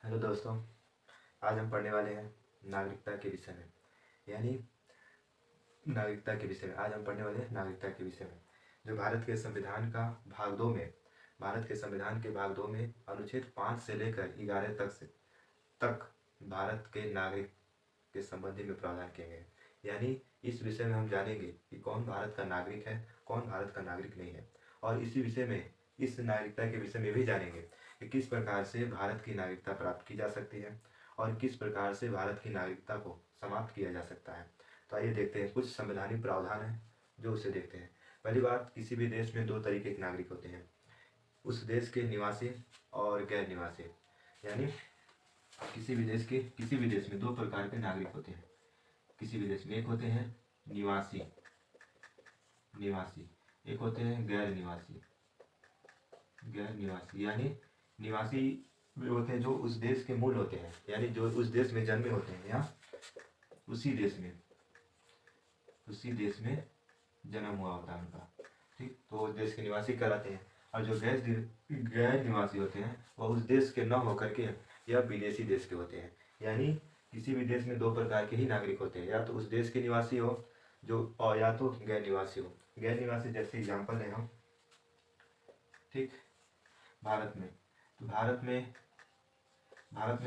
Hello दोस्तों, आज हम पढ़ने वाले हैं नागरिकता के विषय में। यानी नागरिकता के विषय में आज हम पढ़ने वाले हैं नागरिकता के विषय में, जो भारत के संविधान का भाग 2 में भारत के संविधान के भाग 2 में अनुच्छेद 5 से लेकर 11 तक भारत के नागरिक के संबंधी में प्रावधान किए गए। यानी इस विषय में हम जानेंगे कि कौन भारत का नागरिक है, कौन भारत का नागरिक नहीं है, और इसी विषय में इस नागरिकता के विषय में भी जानेंगे कि किस प्रकार से भारत की नागरिकता प्राप्त की जा सकती है और किस प्रकार से भारत की नागरिकता को समाप्त किया जा सकता है। तो आइए देखते हैं, कुछ संवैधानिक प्रावधान है जो उसे देखते हैं। पहली बात, किसी भी देश में दो तरीके के नागरिक होते हैं, उस देश के निवासी और गैर निवासी। यानी किसी भी देश में दो प्रकार के नागरिक होते हैं। किसी भी देश में एक होते हैं निवासी, एक होते हैं गैर निवासी। यानी निवासी वे होते हैं जो उस देश के मूल होते हैं, यानी जो उस देश में जन्मे होते हैं या उसी देश में जन्म हुआ होता है उनका, ठीक, तो उस देश के निवासी कहलाते हैं। और जो गैर निवासी होते हैं वह उस देश के न होकर के या विदेशी देश के होते हैं। यानी किसी भी देश में दो प्रकार के ही नागरिक होते हैं, या तो उस देश के निवासी हो जो, और या तो गैर निवासी हो। गैर निवासी जैसे एग्जाम्पल है हम, ठीक, भारत में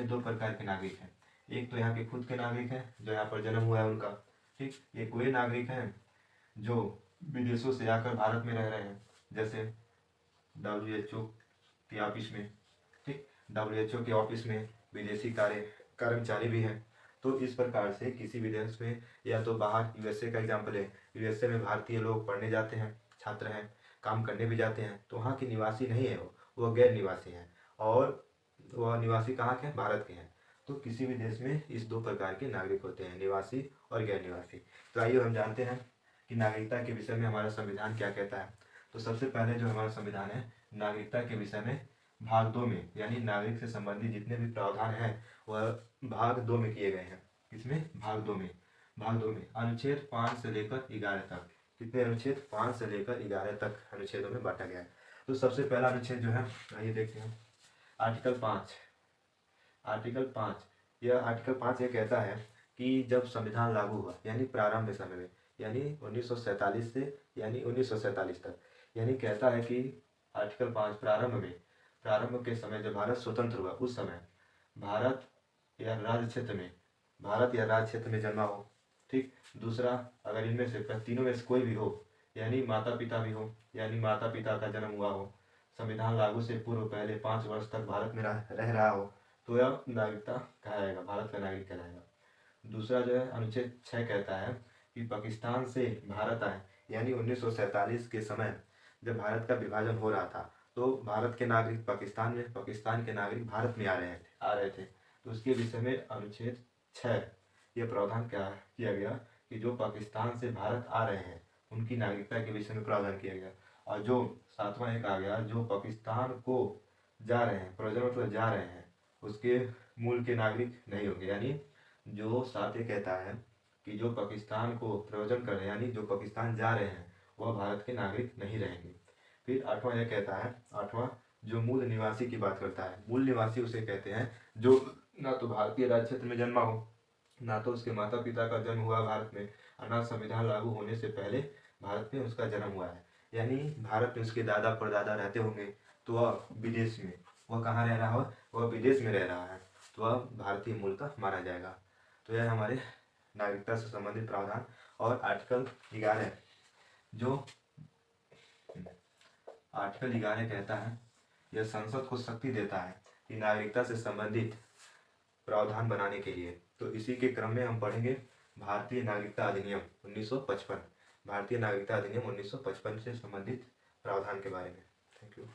दो प्रकार के नागरिक हैं। एक तो यहाँ के खुद के नागरिक हैं जो यहाँ पर जन्म हुआ है उनका, ठीक। एक वे नागरिक हैं जो विदेशों से आकर भारत में रह रहे हैं, जैसे WHO के ऑफिस में, ठीक, WHO के ऑफिस में विदेशी कर्मचारी भी हैं। तो इस प्रकार से किसी भी देश में, या तो बाहर USA का एग्जाम्पल है, USA में भारतीय लोग पढ़ने जाते हैं, छात्र हैं, काम करने भी जाते हैं, तो वहाँ के निवासी नहीं है, वो गैर निवासी हैं। और वह निवासी कहाँ के हैं? भारत के हैं। तो किसी भी देश में इस दो प्रकार के नागरिक होते हैं, निवासी और गैर निवासी। तो आइए हम जानते हैं कि नागरिकता के विषय में हमारा संविधान क्या कहता है। तो सबसे पहले जो हमारा संविधान है, नागरिकता के विषय में भाग 2 में, यानी नागरिक से संबंधित जितने भी प्रावधान हैं वह भाग 2 में किए गए हैं। किसमें? भाग 2 में अनुच्छेद 5 से लेकर 11 तक। कितने अनुच्छेद? 5 से लेकर 11 तक अनुच्छेदों में बांटा गया है। तो सबसे पहला अनुच्छेद जो है, आइए देखते हैं, आर्टिकल 5। यह आर्टिकल 5 ये कहता है कि जब संविधान लागू हुआ, यानी प्रारंभ समय में, यानी 1947 से यानी 1947 तक, यानी कहता है कि आर्टिकल 5 प्रारंभ के समय जब भारत स्वतंत्र हुआ, उस समय भारत या राज्य क्षेत्र में जन्मा हो, ठीक। दूसरा, अगर इनमें से तीनों में से कोई भी हो, यानी माता पिता भी हो, यानी माता पिता का जन्म हुआ हो, संविधान लागू से पूर्व पहले 5 वर्ष तक भारत में रह रहा हो, तो यह नागरिकता कहलाएगा, भारत का नागरिक कहलाएगा। दूसरा जो है, अनुच्छेद 6 कहता है कि पाकिस्तान से भारत आए, यानी 1947 के समय जब भारत का विभाजन हो रहा था, तो भारत के नागरिक पाकिस्तान में, पाकिस्तान के नागरिक भारत में आ रहे थे। तो उसके विषय में अनुच्छेद 6 यह प्रावधान क्या किया गया कि जो पाकिस्तान से भारत आ रहे हैं उनकी नागरिकता के विषय में प्रावधान किया गया। और जो 7वां एक आ गया, जो पाकिस्तान को जा रहे हैं, प्रयोजन मतलब जा रहे हैं, उसके मूल के नागरिक नहीं होंगे। यानी जो 7 ये कहता है कि जो पाकिस्तान को प्रयोजन कर रहे हैं, यानी जो पाकिस्तान जा रहे हैं, वह भारत के नागरिक नहीं रहेंगे। फिर 8वां यह कहता है, 8वां जो मूल निवासी की बात करता है। मूल निवासी उसे कहते हैं जो ना तो भारतीय राज्य क्षेत्र में जन्मा हो, ना तो उसके माता पिता का जन्म हुआ भारत में, और ना संविधान लागू होने से पहले भारत में उसका जन्म हुआ है। यानी भारत में उसके दादा परदादा रहते होंगे, तो वह विदेश में, वह कहाँ रह रहा हो? वह विदेश में रह रहा है, तो वह भारतीय मूल का माना जाएगा। तो यह हमारे नागरिकता से संबंधित प्रावधान। और आर्टिकल 11 कहता है, यह संसद को शक्ति देता है कि नागरिकता से संबंधित प्रावधान बनाने के लिए। तो इसी के क्रम में हम पढ़ेंगे भारतीय नागरिकता अधिनियम 1955 से संबंधित प्रावधान के बारे में। Thank you.